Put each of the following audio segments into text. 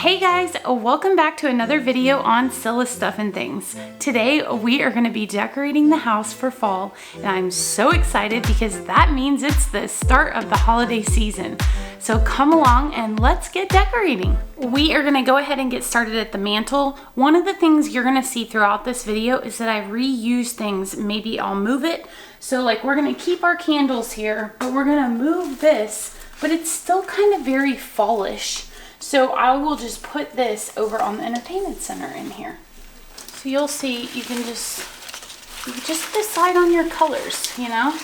Hey guys, welcome back to another video on Scylla Stuff and Things. Today we are going to be decorating the house for fall, and I'm so excited because that means it's the start of the holiday season. So come along and let's get decorating. We are going to go ahead and get started at the mantle. One of the things you're going to see throughout this video is that I reuse things. Maybe I'll move it. So like we're going to keep our candles here, but we're going to move this, but it's still kind of very fallish. So I will just put this over on the entertainment center in here. So you'll see, you just decide on your colors, you know?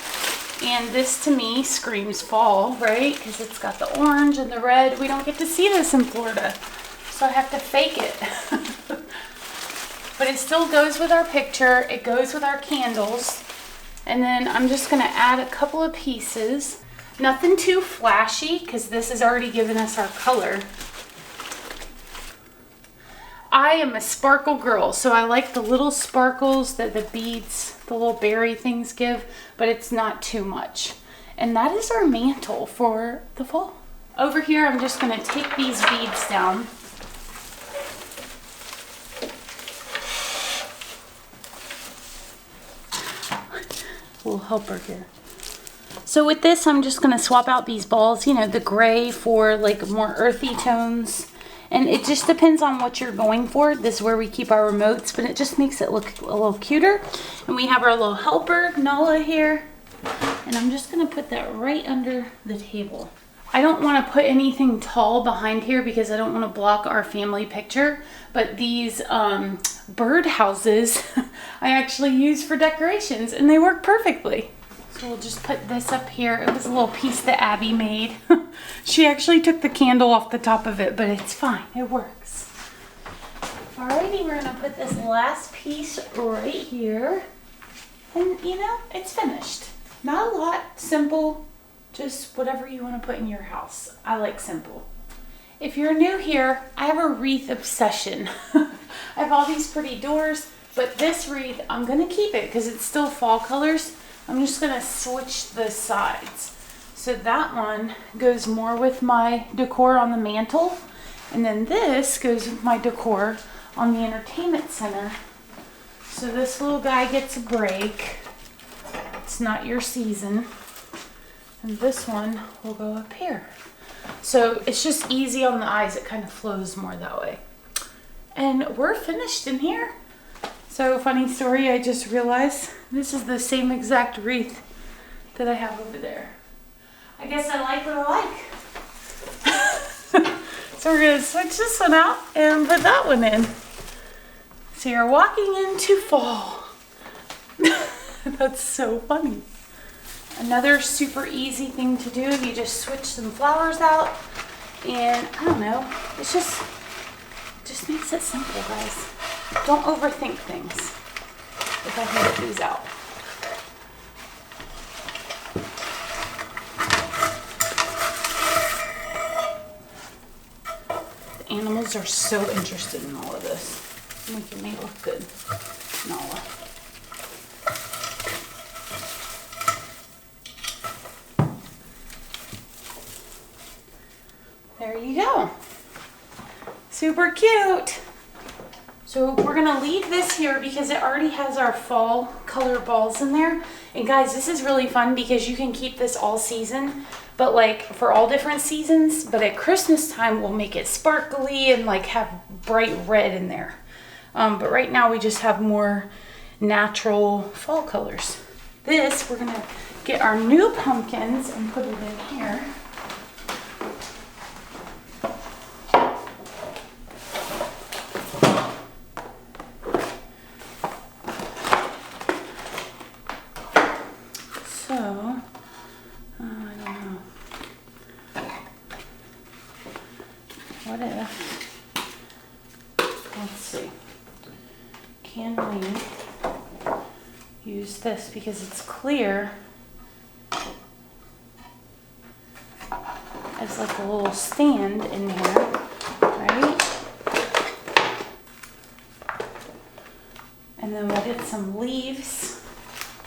And this to me screams fall, right? Because it's got the orange and the red. We don't get to see this in Florida, so I have to fake it. But it still goes with our picture. It goes with our candles. And then I'm just gonna add a couple of pieces. Nothing too flashy, because this has already given us our color. I am a sparkle girl, so I like the little sparkles that the beads, the little berry things give, but it's not too much. And that is our mantle for the fall. Over here, I'm just gonna take these beads down. Little helper here. So with this, I'm just gonna swap out these balls, you know, the gray for like more earthy tones. And it just depends on what you're going for. This is where we keep our remotes, but it just makes it look a little cuter. And we have our little helper, Nala, here. And I'm just gonna put that right under the table. I don't wanna put anything tall behind here because I don't wanna block our family picture. But these bird houses, I actually use for decorations and they work perfectly. So we'll just put this up here. It was a little piece that Abby made. She actually took the candle off the top of it, but it's fine, it works. Alrighty, we're gonna put this last piece right here. And you know, it's finished. Not a lot, simple, just whatever you wanna put in your house. I like simple. If you're new here, I have a wreath obsession. I have all these pretty doors, but this wreath, I'm gonna keep it because it's still fall colors. I'm just gonna switch the sides. So that one goes more with my decor on the mantle, and then this goes with my decor on the entertainment center. So this little guy gets a break. It's not your season. And this one will go up here. So it's just easy on the eyes. It kind of flows more that way. And we're finished in here. So funny story, I just realized this is the same exact wreath that I have over there. I guess I like what I like. So we're gonna switch this one out and put that one in. So you're walking into fall. That's so funny. Another super easy thing to do, you just switch some flowers out and I don't know, it just makes it simple, guys. Don't overthink things. If I can get these out. The animals are so interested in all of this. Making me look good. Nala. There you go. Super cute. So we're gonna leave this here because it already has our fall color balls in there. And guys, this is really fun because you can keep this all season, but like for all different seasons, but at Christmas time, we'll make it sparkly and like have bright red in there. But right now we just have more natural fall colors. This, we're gonna get our new pumpkins and put it in here. What if, let's see, can we use this because it's clear as like a little stand in here, right? And then we'll get some leaves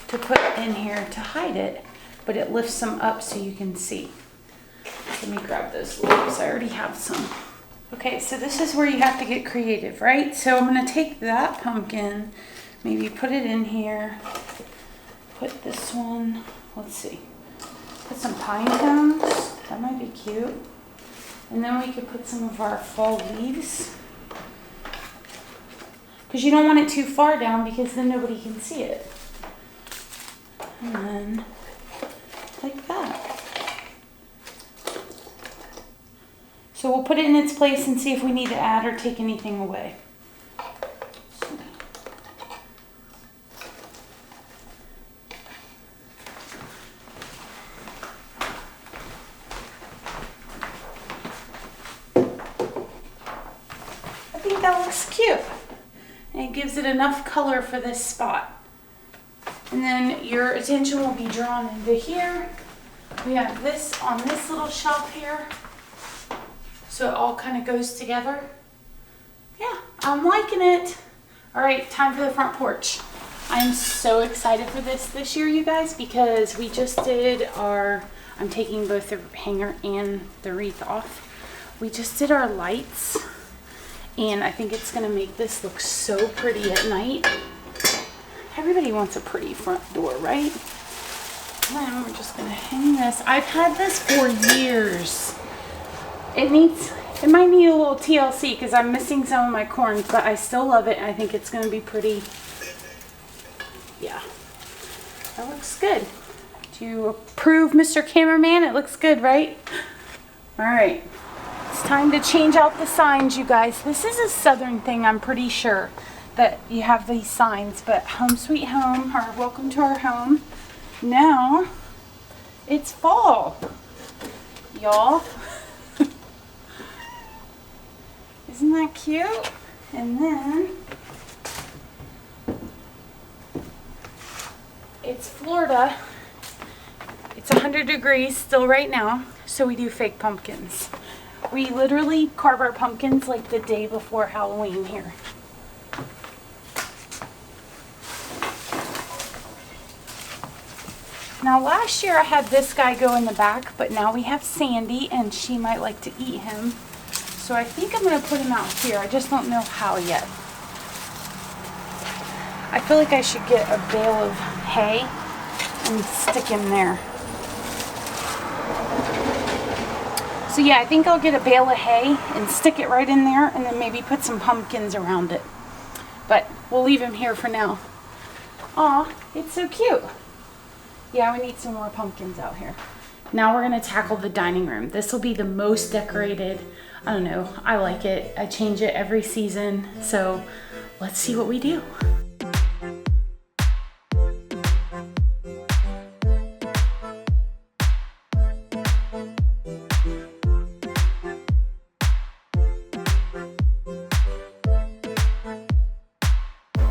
to put in here to hide it, but it lifts them up so you can see. Let me grab those leaves. I already have some. Okay, so this is where you have to get creative, right? So I'm gonna take that pumpkin, maybe put it in here, put this one, let's see, put some pine cones, that might be cute. And then we could put some of our fall leaves. Because you don't want it too far down because then nobody can see it. And then, like that. So we'll put it in its place and see if we need to add or take anything away. I think that looks cute. And it gives it enough color for this spot. And then your attention will be drawn into here. We have this on this little shelf here. So it all kind of goes together. Yeah, I'm liking it. All right, time for the front porch. I'm so excited for this year, you guys, because we just did our, I'm taking both the hanger and the wreath off. We just did our lights, and I think it's gonna make this look so pretty at night. Everybody wants a pretty front door, right? And then we're just gonna hang this. I've had this for years. It might need a little TLC because I'm missing some of my corns, but I still love it. I think it's going to be pretty. Yeah, that looks good. Do you approve, Mr. Cameraman? It looks good, right? All right, it's time to change out the signs, you guys. This is a southern thing, I'm pretty sure, that you have these signs, but home sweet home, or welcome to our home. Now, it's fall, y'all. Isn't that cute? And then it's Florida. It's 100 degrees still right now, so we do fake pumpkins. We literally carve our pumpkins like the day before Halloween here. Now last year I had this guy go in the back, but now we have Sandy and she might like to eat him. So I think I'm going to put him out here. I just don't know how yet. I feel like I should get a bale of hay and stick him there. So yeah, I think I'll get a bale of hay and stick it right in there and then maybe put some pumpkins around it. But we'll leave him here for now. Aw, it's so cute. Yeah, we need some more pumpkins out here. Now we're going to tackle the dining room. This will be the most decorated. I don't know, I like it. I change it every season, so let's see what we do.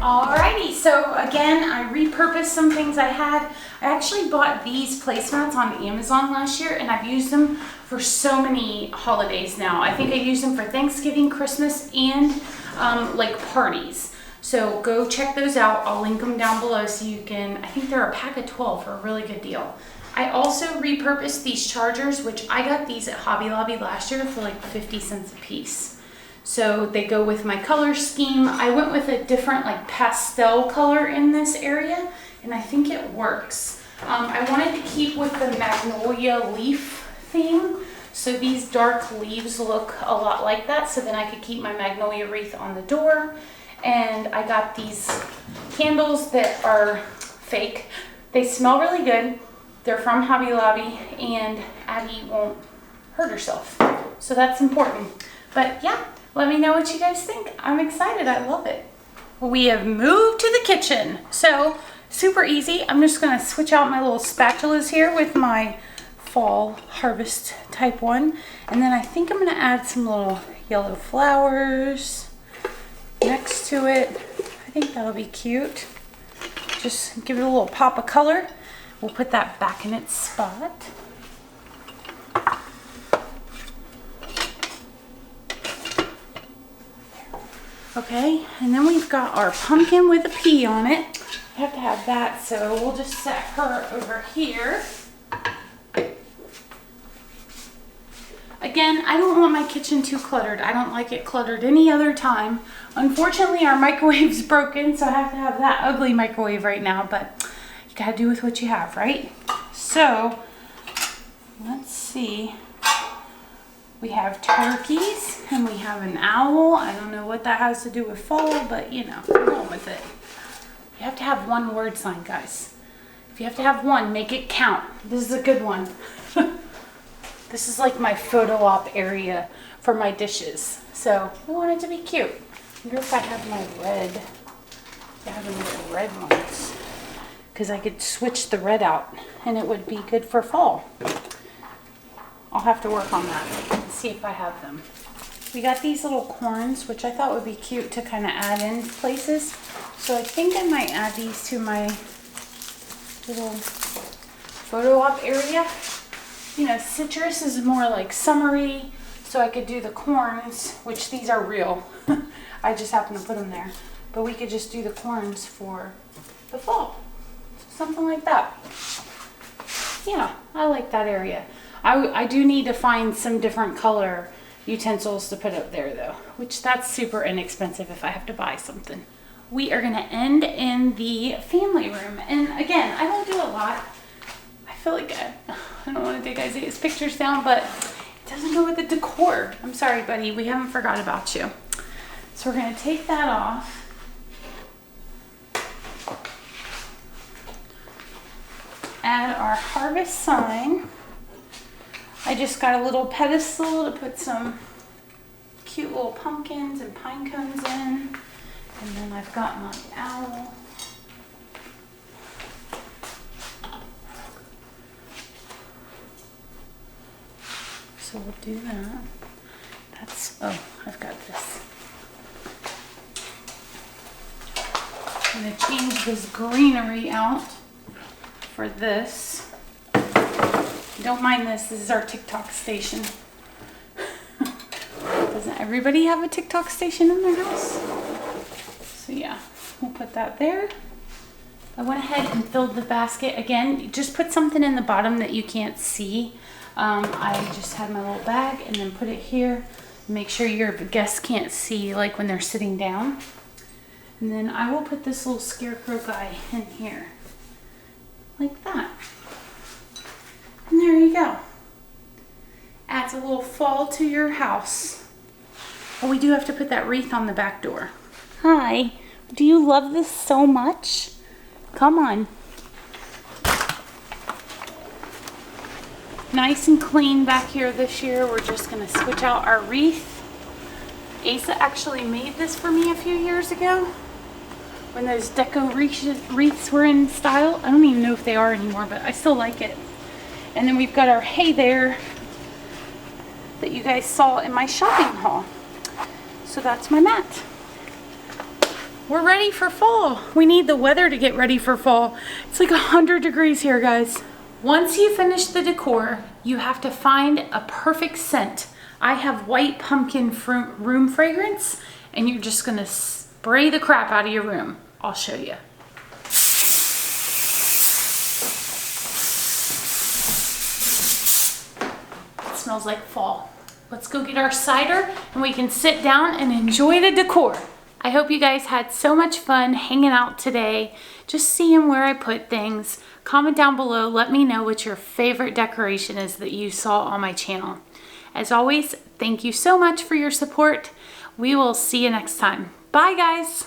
Alrighty, so again, I repurposed some things I had. I actually bought these placemats on Amazon last year, and I've used them for so many holidays now. I think I used them for Thanksgiving, Christmas, and like parties. So go check those out. I'll link them down below so you can, I think they're a pack of 12 for a really good deal. I also repurposed these chargers, which I got these at Hobby Lobby last year for like 50 cents a piece. So they go with my color scheme. I went with a different like pastel color in this area, and I think it works. I wanted to keep with the magnolia leaf theme, so these dark leaves look a lot like that, so then I could keep my magnolia wreath on the door. And I got these candles that are fake. They smell really good. They're from Hobby Lobby, and Abby won't hurt herself, so that's important. But yeah, let me know what you guys think. I'm excited, I love it. We have moved to the kitchen. So super easy. I'm just gonna switch out my little spatulas here with my fall harvest type one. And then I think I'm gonna add some little yellow flowers next to it. I think that'll be cute. Just give it a little pop of color. We'll put that back in its spot. Okay, and then we've got our pumpkin with a P on it. We have to have that, so we'll just set her over here. Again, I don't want my kitchen too cluttered. I don't like it cluttered any other time. Unfortunately, our microwave's broken, so I have to have that ugly microwave right now, but you gotta do with what you have, right? So, let's see. We have turkeys and we have an owl. I don't know what that has to do with fall, but you know, we're going with it. You have to have one word sign, guys. If you have to have one, make it count. This is a good one. This is like my photo op area for my dishes. So I want it to be cute. I wonder if I have my red. I have the red ones. Because I could switch the red out and it would be good for fall. I'll have to work on that and see if I have them. We got these little corns, which I thought would be cute to kind of add in places. So I think I might add these to my little photo op area. You know, citrus is more like summery, so I could do the corns, which these are real. I just happen to put them there. But we could just do the corns for the fall. Something like that. Yeah, I like that area. I do need to find some different color utensils to put up there though, which that's super inexpensive if I have to buy something. We are gonna end in the family room. And again, I don't do a lot. I feel like I don't want to take Isaiah's pictures down, but it doesn't go with the decor. I'm sorry, buddy, we haven't forgot about you. So we're gonna take that off. Add our harvest sign. I just got a little pedestal to put some cute little pumpkins and pine cones in. And then I've got my owl. So we'll do that. Oh, I've got this. I'm gonna change this greenery out for this. Don't mind this. This is our TikTok station. Doesn't everybody have a TikTok station in their house? So yeah, we'll put that there. I went ahead and filled the basket. Again, just put something in the bottom that you can't see. I just had my little bag and then put it here. Make sure your guests can't see like when they're sitting down. And then I will put this little scarecrow guy in here. Like that. And there you go. Adds a little fall to your house. Oh, we do have to put that wreath on the back door. Hi, do you love this so much? Come on. Nice and clean back here this year. We're just gonna switch out our wreath. Asa actually made this for me a few years ago when those deco wreaths were in style. I don't even know if they are anymore, but I still like it. And then we've got our hay there that you guys saw in my shopping haul. So that's my mat. We're ready for fall. We need the weather to get ready for fall. It's like 100 degrees here, guys. Once you finish the decor, you have to find a perfect scent. I have white pumpkin room fragrance, and you're just gonna spray the crap out of your room. I'll show you. Smells like fall. Let's go get our cider and we can sit down and enjoy the decor. I hope you guys had so much fun hanging out today, just seeing where I put things. Comment down below, let me know what your favorite decoration is that you saw on my channel. As always, thank you so much for your support. We will see you next time. Bye guys.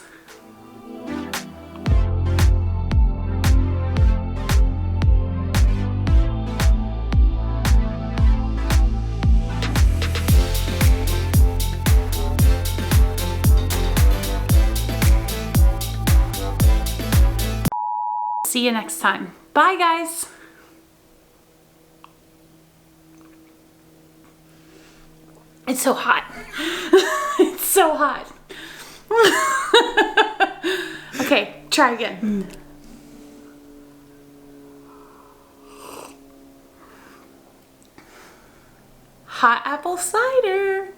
See you next time. Bye guys. It's so hot. It's so hot. Okay, try again. Hot apple cider.